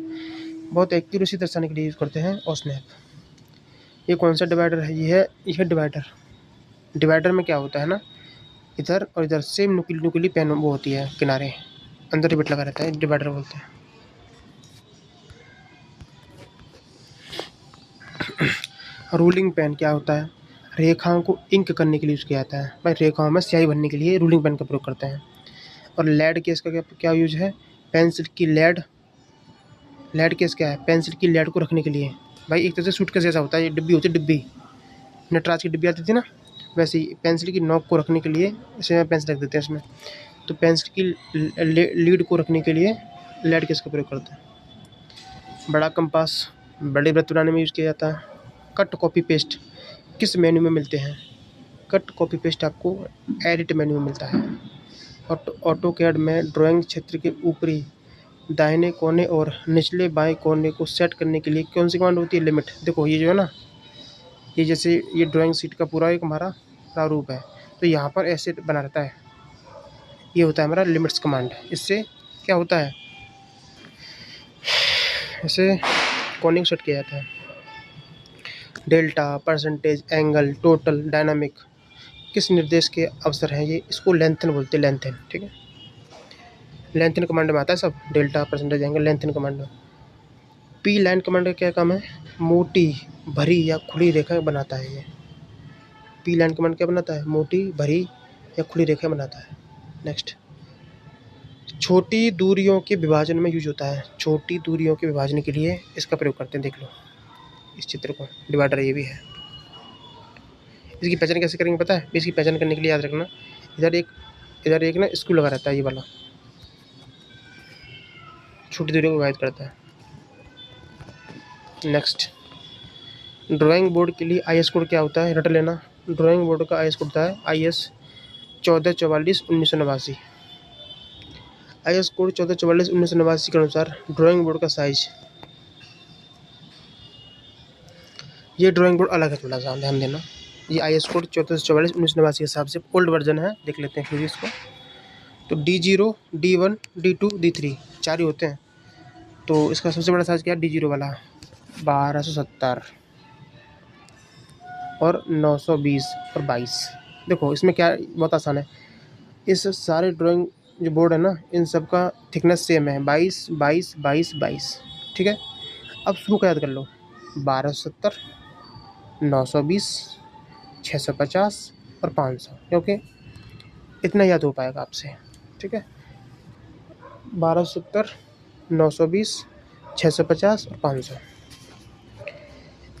बहुत एक्यूरेसी दर्शाने के लिए यूज करते हैं ओ स्नैप। ये कौन सा डिवाइडर है, यह डिवाइडर में क्या होता है ना, इधर और इधर सेम नुकीली पेन वो होती है, किनारे अंदर रिबट लगा रहता है, डिवाइडर बोलते हैं। रूलिंग पेन क्या होता है, रेखाओं को इंक करने के लिए यूज किया जाता है। भाई रेखाओं में स्याही भरने के लिए रूलिंग पेन का प्रयोग करते हैं। और लेड केस का क्या यूज है, पेंसिल की लेड केस क्या है, पेंसिल की लेड को रखने के लिए। भाई एक तरह से सूटकेस जैसा होता है, ये डिब्बी होती है, डिब्बी नटराज की डिब्बी आती थी ना, वैसे ही पेंसिल की नोक को रखने के लिए इसे पेंसिल रख देते हैं इसमें। तो पेंसिल की लीड को रखने के लिए लेड केस का प्रयोग करते हैं। बड़ा कंपास बड़े वृत्त बनाने में यूज किया जाता है। कट कॉपी पेस्ट किस मेन्यू में मिलते हैं, कट कॉपी पेस्ट आपको एडिट मेन्यू में मिलता है। ऑटोकैड में ड्राइंग क्षेत्र के ऊपरी दाहिने कोने और निचले बाएं कोने को सेट करने के लिए कौन सी कमांड होती है, लिमिट। देखो ये जो है ना, ये जैसे ये ड्राइंग शीट का पूरा एक हमारा प्रारूप है, तो यहाँ पर ऐसे बना रहता है, ये होता है हमारा लिमिट्स कमांड। इससे क्या होता है, इसे कॉनिक सेट किया जाता है। Delta, percentage, angle, total, dynamic किस निर्देश के अवसर हैं ये, इसको लेंथन बोलते हैं, लेंथन। ठीक है, लेंथन कमांड में आता है सब, delta, percentage, angle lengthen command में। पी लाइन कमांड का क्या काम है, मोटी भरी या खुली रेखा बनाता है ये। पी लाइन कमांड क्या बनाता है, मोटी भरी या खुली रेखा बनाता है। नेक्स्ट, छोटी दूरियों के विभाजन में यूज होता है, छोटी दूरियों के विभाजन के लिए इसका प्रयोग करते हैं। देख लो इस चित्र को, डिवाइडर ये भी है। इसकी पहचान कैसे करेंगे पता है, इसकी पहचान करने के लिए याद रखना, इधर एक ना स्क्रू लगा रहता है, ये वाला छोटी दूरियों को विभाजित करता है। नेक्स्ट, ड्राइंग बोर्ड के लिए IS कोड क्या होता है, रट लेना। ड्राइंग बोर्ड का IS कोड होता है IS 1444/1989। IS कोड 1444/1989 के अनुसार ड्राइंग बोर्ड का साइज, ये ड्राइंग बोर्ड अलग है, थोड़ा सा ध्यान देना। ये IS कोड 1444/1989 के हिसाब से ओल्ड वर्जन है, देख लेते हैं फिर इसको। तो D0, D1, D2, D3 चार ही होते हैं। तो इसका सबसे बड़ा साइज क्या है, D0 वाला 1270 और 920 और 22। देखो इसमें क्या, बहुत आसान है, इस सारे ड्राइंग जो बोर्ड है ना, इन सब का थिकनेस सेम है, 22, 22, 22, 22। ठीक है, अब शुरू का याद कर लो, 1270, 920, 650 और 500, क्योंकि इतना याद हो पाएगा आपसे। ठीक है, 1270, 920, 650 और 500।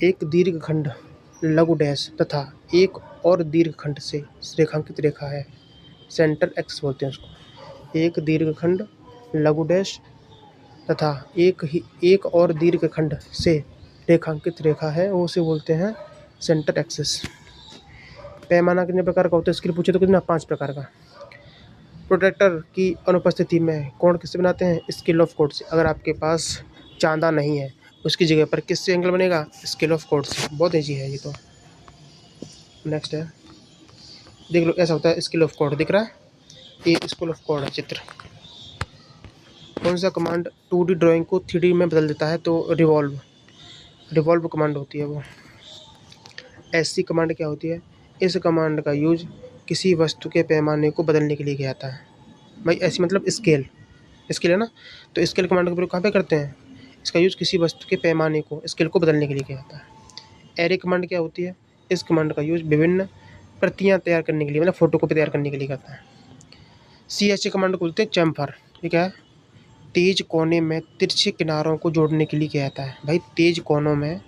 एक दीर्घखंड लघु डैश तथा एक और दीर्घखंड से रेखांकित रेखा है, सेंटर एक्स बोलते हैं उसको। एक दीर्घखंड लघु डैश तथा एक और दीर्घखंड से रेखांकित रेखा है, वो उसे बोलते हैं सेंटर एक्सिस। पैमाना कितने प्रकार का होता है, इसके लिए पूछे तो कितना, 5 प्रकार का। प्रोट्रैक्टर की अनुपस्थिति में कोण किससे बनाते हैं, स्केल ऑफ कोण से। अगर आपके पास चांदा नहीं है, उसकी जगह पर किससे एंगल बनेगा, स्केल ऑफ कोण से। बहुत ईजी है ये तो। नेक्स्ट है, देख लो ऐसा होता है, स्केल ऑफ कोण दिख रहा है, ये स्केल ऑफ कोण है चित्र। कौन सा कमांड 2D ड्राइंग को 3D में बदल देता है, तो रिवॉल्व कमांड होती है वो। SC कमांड क्या होती है, इस कमांड का यूज किसी वस्तु के पैमाने को बदलने के लिए किया जाता है। भाई ऐसी मतलब स्केल है ना, तो स्केल कमांड का प्रयोग कहाँ पे करते हैं, इसका यूज किसी वस्तु के पैमाने को, स्केल को बदलने के लिए किया जाता है। एरे कमांड क्या होती है, इस कमांड का यूज विभिन्न प्रतियां तैयार करने के लिए, मतलब फोटो कॉपी तैयार करने के लिए करता है। CHA कमांड को बोलते हैं चैम्फर। ये क्या है, तेज कोने में तिरछे किनारों को जोड़ने के लिए किया जाता है। भाई तेज कोनों में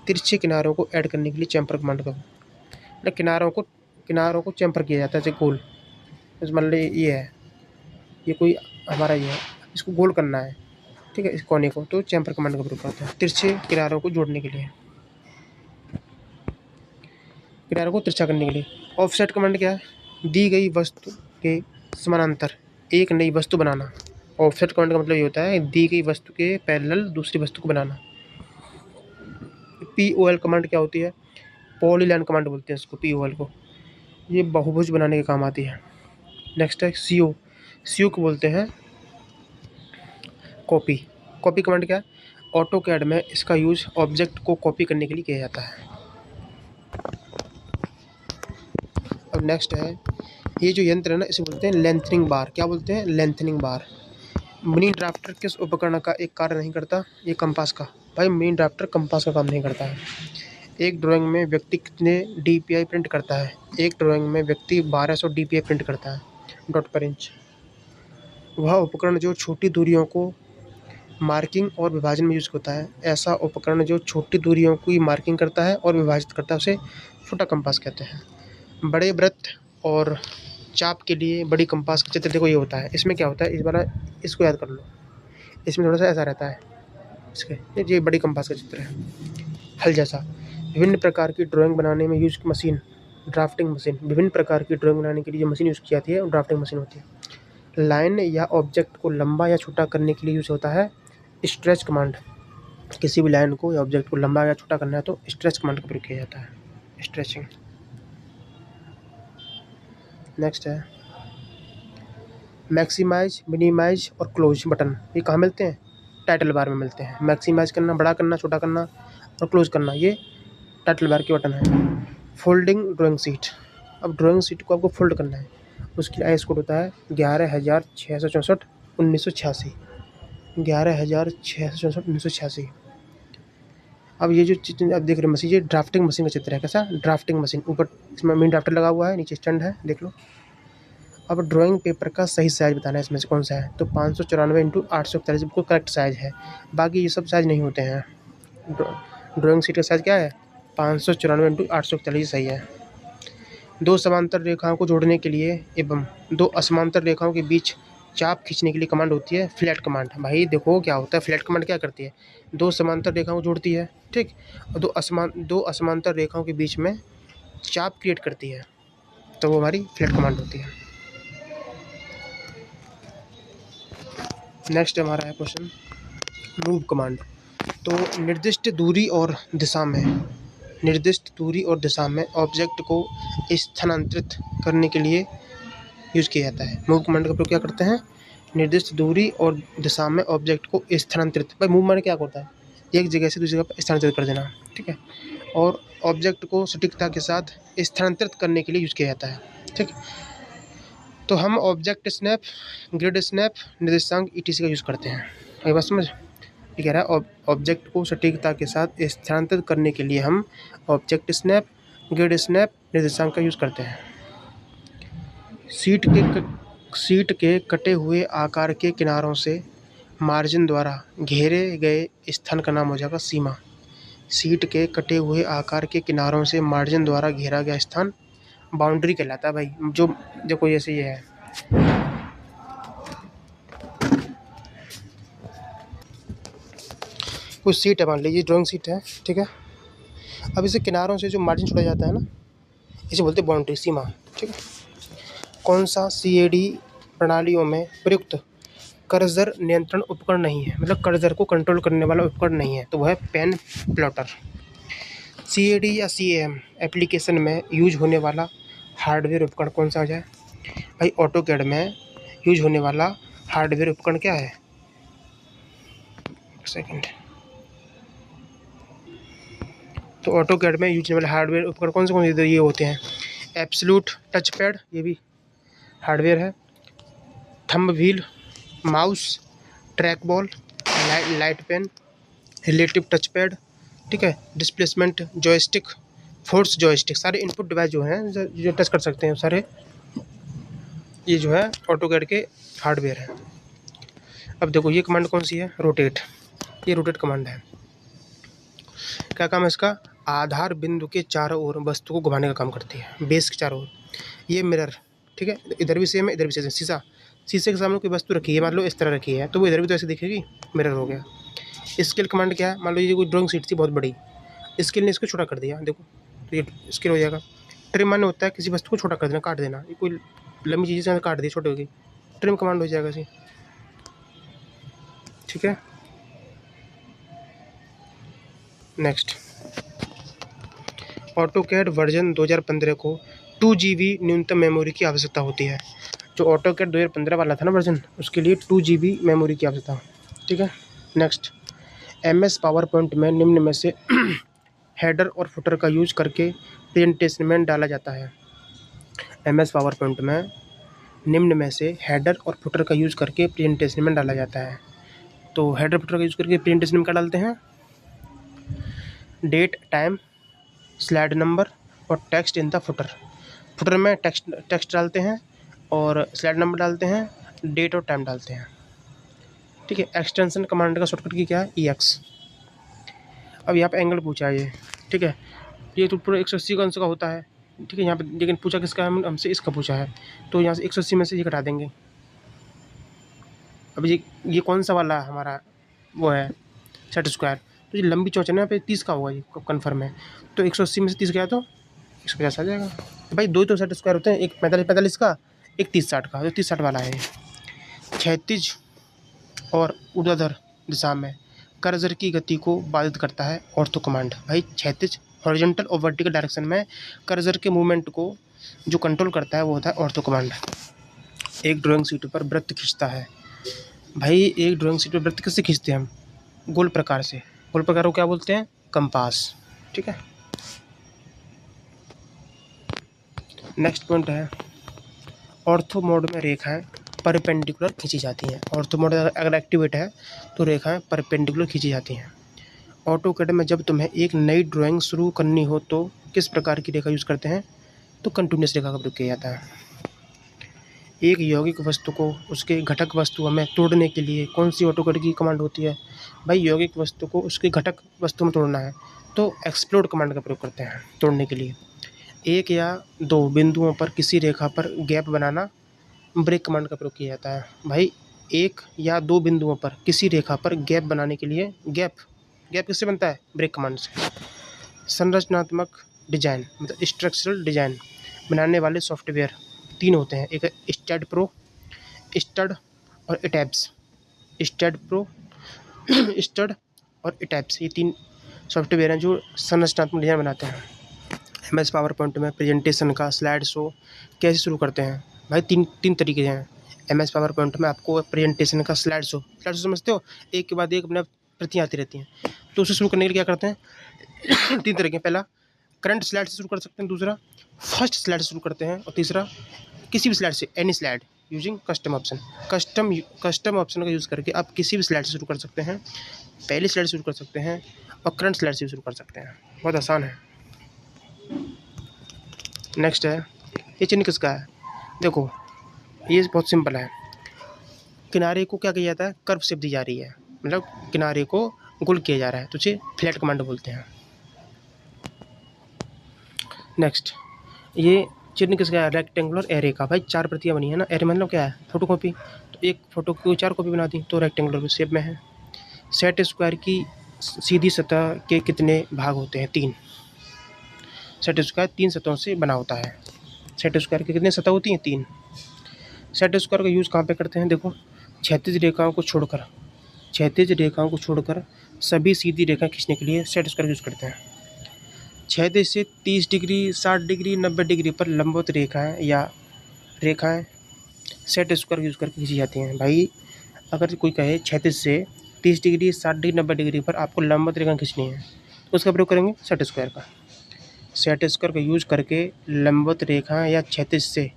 तिरछे किनारों को ऐड करने के लिए चैम्फर कमांड का, मतलब किनारों को चैम्फर किया जाता है, जैसे गोल। मान लो ये है, ये कोई हमारा ये है, इसको गोल करना है, ठीक है, इस कोने को, तो चैम्फर कमांड का प्रयोग करता है तिरछे किनारों को जोड़ने के लिए, किनारों को तिरछा करने के लिए। ऑफसेट कमांड क्या है, दी गई वस्तु के समानांतर एक नई वस्तु बनाना। ऑफसेट कमांड का मतलब ये होता है, दी गई वस्तु के पैरेलल दूसरी वस्तु को बनाना। POL कमांड क्या होती है, पॉलीलाइन कमांड बोलते हैं इसको, POL को। ये बहुभुज बनाने के काम आती है। नेक्स्ट है CO को बोलते हैं कॉपी कमांड क्या है, ऑटोकैड में इसका यूज ऑब्जेक्ट को कॉपी करने के लिए किया जाता है। अब नेक्स्ट है, ये जो यंत्र है ना, इसे बोलते हैं लेंथनिंग बार। क्या बोलते हैं, लेंथनिंग बार। मिनी ड्राफ्टर किस उपकरण का एक कार्य नहीं करता, ये कंपास का। भाई मिनी ड्राफ्टर कंपास का काम नहीं करता है। एक ड्राइंग में व्यक्ति कितने DPI प्रिंट करता है, एक ड्राइंग में व्यक्ति 1200 DPI प्रिंट करता है, डॉट पर इंच। वह उपकरण जो छोटी दूरियों को मार्किंग और विभाजन में यूज होता है, ऐसा उपकरण जो छोटी दूरियों की मार्किंग करता है और विभाजित करता है, उसे छोटा कंपास कहते हैं। बड़े वृत्त और चाप के लिए बड़ी कंपास का चित्र देखो ये होता है। इसमें क्या होता है, इस बार इसको याद कर लो, इसमें थोड़ा सा ऐसा रहता है इसके, ये बड़ी कंपास का चित्र है, हल जैसा। विभिन्न प्रकार की ड्राइंग बनाने में यूज मशीन, ड्राफ्टिंग मशीन। विभिन्न प्रकार की ड्राइंग बनाने के लिए जो मशीन यूज की जाती है वो ड्राफ्टिंग मशीन होती है। लाइन या ऑब्जेक्ट को लंबा या छोटा करने के लिए यूज होता है स्ट्रेच कमांड। किसी भी लाइन को या ऑब्जेक्ट को लंबा या छोटा करना है तो स्ट्रेच कमांड का प्रयोग किया जाता है, स्ट्रेचिंग। नेक्स्ट है, मैक्सिमाइज, मिनिमाइज और क्लोज बटन ये कहाँ मिलते हैं? टाइटल बार में मिलते हैं। मैक्सिमाइज करना, बड़ा करना, छोटा करना और क्लोज करना ये टाइटल बार के बटन है। फोल्डिंग ड्राइंग सीट, अब ड्राइंग सीट को आपको फोल्ड करना है, उसके लिए आईएस कोड होता है 11,664/1986। 11,664/1986। अब ये जो चीज़ आप देख रहे हैं मशीन, ये ड्राफ्टिंग मशीन का चित्र है। कैसा? Drafting machine. ऊपर इसमें मिनी ड्राफ्टर लगा हुआ है, नीचे स्टैंड है, देख लो। अब ड्राइंग पेपर का सही साइज़ बताना है इसमें से कौन सा है, तो 594 × 841 बिल्कुल करेक्ट साइज़ है। बाकी ये सब साइज़ नहीं होते हैं। ड्राइंग शीट का साइज़ क्या है? 594 × 841 सही है। दो समांतर रेखाओं को जोड़ने के लिए एवं दो असमांतर रेखाओं के बीच चाप खींचने के लिए कमांड होती है फ्लैट कमांड। भाई देखो क्या होता है, फ्लैट कमांड क्या करती है? दो समांतर रेखाओं को जोड़ती है, ठीक, और दो असमांतर रेखाओं के बीच में चाप क्रिएट करती है, तो वो हमारी फ्लैट कमांड होती है। नेक्स्ट हमारा है क्वेश्चन मूव कमांड। तो निर्दिष्ट दूरी और दिशा में ऑब्जेक्ट को स्थानांतरित करने के लिए यूज़ किया जाता है। मूव कमांड का प्रयोग क्या करते हैं? निर्दिष्ट दूरी और दिशा में ऑब्जेक्ट को स्थानांतरित, भाई मूव कमांड क्या होता है? एक जगह से दूसरी जगह पर स्थानांतरित कर देना, ठीक है, और ऑब्जेक्ट को सटीकता के साथ स्थानांतरित करने के लिए यूज़ किया जाता है, ठीक। तो हम ऑब्जेक्ट स्नैप, ग्रिड स्नैप, निर्देशांक ETC का यूज़ करते हैं। ये बात समझ? ये कह रहा है ऑब्जेक्ट को सटीकता के साथ स्थानांतरित करने के लिए हम ऑब्जेक्ट स्नैप, ग्रिड स्नैप, निर्देशांक का यूज़ करते हैं। सीट के कटे हुए आकार के किनारों से मार्जिन द्वारा घेरे गए स्थान का नाम हो जाएगा सीमा। सीट के कटे हुए आकार के किनारों से मार्जिन द्वारा घेरा गया स्थान बाउंड्री कहलाता है। भाई जो देखो जैसे ये है, कुछ सीट है, मान लीजिए ड्राइंग सीट है, ठीक है। अब इसे किनारों से जो मार्जिन छोड़ा जाता है ना, इसे बोलते हैं बाउंड्री, सीमा, ठीक है। कौन सा CAD प्रणालियों में प्रयुक्त कर्सर नियंत्रण उपकरण नहीं है, मतलब कर्सर को कंट्रोल करने वाला उपकरण नहीं है, तो वह है पेन प्लॉटर। CAD या CAM एप्लीकेशन में यूज होने वाला हार्डवेयर उपकरण कौन सा हो जाए? भाई ऑटोकैड में यूज होने वाला हार्डवेयर उपकरण क्या है? सेकंड, तो ऑटोकैड में यूज होने वाले हार्डवेयर उपकरण कौन से ये होते हैं? एब्सोल्यूट टच पैड, ये भी हार्डवेयर है, thumb wheel, mouse, track ball, light pen, relative touch pad, ठीक है, डिस्प्लेसमेंट जॉयस्टिक, फोर्स जॉयस्टिक, सारे इनपुट डिवाइस जो हैं जो टच कर सकते हैं सारे, ये जो है ऑटोकैड के हार्डवेयर है। अब देखो ये कमांड कौन सी है? रोटेट, ये रोटेट कमांड है। क्या काम है इसका? आधार बिंदु के चारों ओर वस्तु को घुमाने का काम करती है, बेस के चारों ओर। ये मिरर, ठीक है, इधर भी सेम है, इधर भी सेम है। शीशा, शीशे के सामने कोई वस्तु रखी है, मान लो इस तरह रखी है, तो वो इधर भी तो ऐसे दिखेगी, मिरर हो गया। स्केल कमांड क्या है? मान लो ये कोई ड्राइंग शीट थी बहुत बड़ी, स्केल ने इसको छोटा कर दिया, देखो तो ये स्केल हो जाएगा। ट्रिम माने होता है किसी वस्तु को छोटा कर देना, काट देना, ये कोई लंबी चीज़ से काट दी, छोटी होगी, ट्रिम कमांड हो जाएगा इसी, ठीक है। नेक्स्ट, ऑटोकैड वर्जन 2015 को 2 GB न्यूनतम मेमोरी की आवश्यकता होती है। जो ऑटोकैड 2015 वाला था ना वर्जन, उसके लिए 2 GB मेमोरी की आवश्यकता, ठीक है। नेक्स्ट, MS पावर पॉइंट में निम्न में से हेडर और फुटर का यूज करके प्रेजेंटेशन में डाला जाता है। MS पावर पॉइंट में निम्न में से हेडर और फुटर का यूज करके प्रेजेंटेशन में डाला जाता है। तो हेडर फुटर का यूज करके प्रेजेंटेशन में क्या डालते हैं? डेट, टाइम, स्लाइड नंबर और text in the footer. Footer में टेक्स्ट डालते हैं और स्लाइड नंबर डालते हैं, डेट और टाइम डालते हैं, ठीक है। एक्सटेंशन कमांड का शॉर्टकट की क्या है? EX। अब यहाँ पे एंगल पूछा है ये, ठीक है, ये तो पूरा 180 का अंश का होता है, ठीक है। यहाँ पे लेकिन पूछा किसका है? हमसे इसका पूछा है, तो यहाँ से 180 में से ये घटा देंगे। अब ये कौन सा वाला हमारा वो है? सेट स्क्वायर, तो ये लंबी चौच है ना, पे 30 का होगा, ये कन्फर्म है। तो 180 में से 30 गया तो 150 आ जाएगा। भाई दो तो सेट स्क्वायर होते हैं, एक 45 का, एक 30-60 का, तो 30-60 वाला है। क्षैतिज और ऊर्ध्वाधर दिशा में कर्सर की गति को बाधित करता है ऑर्थो कमांड। भाई क्षैतिज, हॉरिजॉन्टल और वर्टिकल डायरेक्शन में कर्सर के मूवमेंट को जो कंट्रोल करता है वो होता है ऑर्थो कमांड। एक ड्राइंग शीट पर वृत्त खींचता है। भाई एक ड्राइंग शीट पर वृत्त कैसे खींचते हैं हम? गोल प्रकार से। गोल प्रकार को क्या बोलते हैं? कंपास। ठीक है। नेक्स्ट पॉइंट है ऑर्थो मोड में रेखाएं परपेंडिकुलर खींची जाती हैं। ऑर्थो मोड अगर एक्टिवेट है तो रेखाएं परपेंडिकुलर खींची जाती हैं। ऑटोकैड में जब तुम्हें एक नई ड्राइंग शुरू करनी हो तो किस प्रकार की रेखा यूज़ करते हैं? तो कंटिन्यूस रेखा का प्रयोग किया जाता है। एक यौगिक वस्तु को उसके घटक वस्तुओं में तोड़ने के लिए कौन सी ऑटोकैड की कमांड होती है? भाई यौगिक वस्तु को उसके घटक वस्तु में तोड़ना है तो एक्सप्लोड कमांड का प्रयोग करते हैं तोड़ने के लिए। एक या दो बिंदुओं पर किसी रेखा पर गैप बनाना ब्रेक कमांड का प्रयोग किया जाता है। भाई एक या दो बिंदुओं पर किसी रेखा पर गैप बनाने के लिए गैप किससे बनता है? ब्रेक कमांड से। संरचनात्मक डिजाइन मतलब स्ट्रक्चरल डिजाइन बनाने वाले सॉफ्टवेयर 3 होते हैं। एक है स्टड प्रो, स्टड और इटैब्स। स्टड प्रो, स्टड और इटैब्स, ये 3 सॉफ्टवेयर हैं जो संरचनात्मक डिजाइन बनाते हैं। MS पावर पॉइंट में प्रेजेंटेशन का स्लाइड शो कैसे शुरू करते हैं? भाई तीन तरीके हैं। MS पावर पॉइंट में आपको प्रेजेंटेशन का स्लाइड शो समझते हो? एक के बाद एक अपने प्रतियाँ आती रहती हैं, तो उसे शुरू करने के लिए क्या करते हैं? 3 तरीके। पहला करंट स्लाइड से शुरू कर सकते हैं, दूसरा फर्स्ट स्लाइड से शुरू करते हैं और तीसरा किसी भी स्लाइड से, any slide using custom option. Custom option का यूज़ करके आप किसी भी स्लाइड से शुरू कर सकते हैं। पहली स्लाइड से शुरू कर सकते हैं और करंट स्लाइड से शुरू कर सकते हैं। बहुत आसान है। नेक्स्ट है ये चिन्ह किसका है? देखो ये बहुत सिंपल है। किनारे को क्या किया जाता है? कर्व शेप दी जा रही है, मतलब किनारे को गोल किया जा रहा है, तो उसे फ्लैट कमांड बोलते हैं। नेक्स्ट ये चिन्ह किसका है? रेक्टेंगुलर एरे का। भाई 4 प्रतियां बनी है ना, एरे मतलब क्या है? फोटोकॉपी। तो एक फोटो की 4 कॉपी बना दी तो रेक्टेंगुलर शेप में है। सेट स्क्वायर की सीधी सतह के कितने भाग होते हैं? 3। सेट स्क्वायर 3 सतहों से बना होता है। सेट स्क्वायर की कितनी सतह होती हैं? 3। सेट स्क्वायर का यूज़ कहाँ पे करते हैं? देखो क्षैतिज रेखाओं को छोड़कर सभी सीधी रेखा खींचने के लिए सेट स्क्वायर यूज़ करते हैं। क्षैतिज से 30 डिग्री, 60 डिग्री, 90 डिग्री पर लंबवत रेखाएं सेट स्क्वायर यूज़ करके खींची जाती हैं। भाई अगर कोई कहे क्षैतिज से 30 डिग्री, 60 डिग्री, 90 डिग्री पर आपको लंबवत रेखा खींचनी है तो उसका प्रयोग करेंगे सेट स्क्वायर का। सेट स्क्वायर का यूज़ करके लंबवत रेखा या क्षैतिज से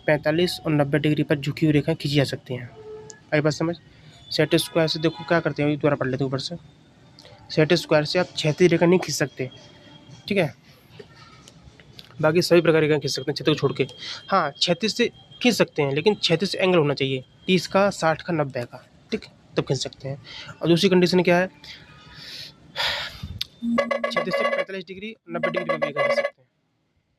45 और 90 डिग्री पर झुकी हुई रेखाएं खींची जा सकती हैं। आई बात समझ? सेट स्क्वायर से देखो क्या करते हैं, दोबारा पढ़ लेते हैं ऊपर से। सेट स्क्वायर से आप क्षैतिज रेखा नहीं खींच सकते, ठीक है? बाकी सभी प्रकार की रेखा खींच सकते हैं क्षैतिज को छोड़ के। हाँ क्षैतिज से खींच सकते हैं, लेकिन क्षैतिज से एंगल होना चाहिए 30 का, 60 का, 90 का, ठीक, तब खींच सकते हैं। और दूसरी कंडीशन क्या है? क्षैतिज से 45 डिग्री, 90 डिग्री पर भी खींच सकते हैं।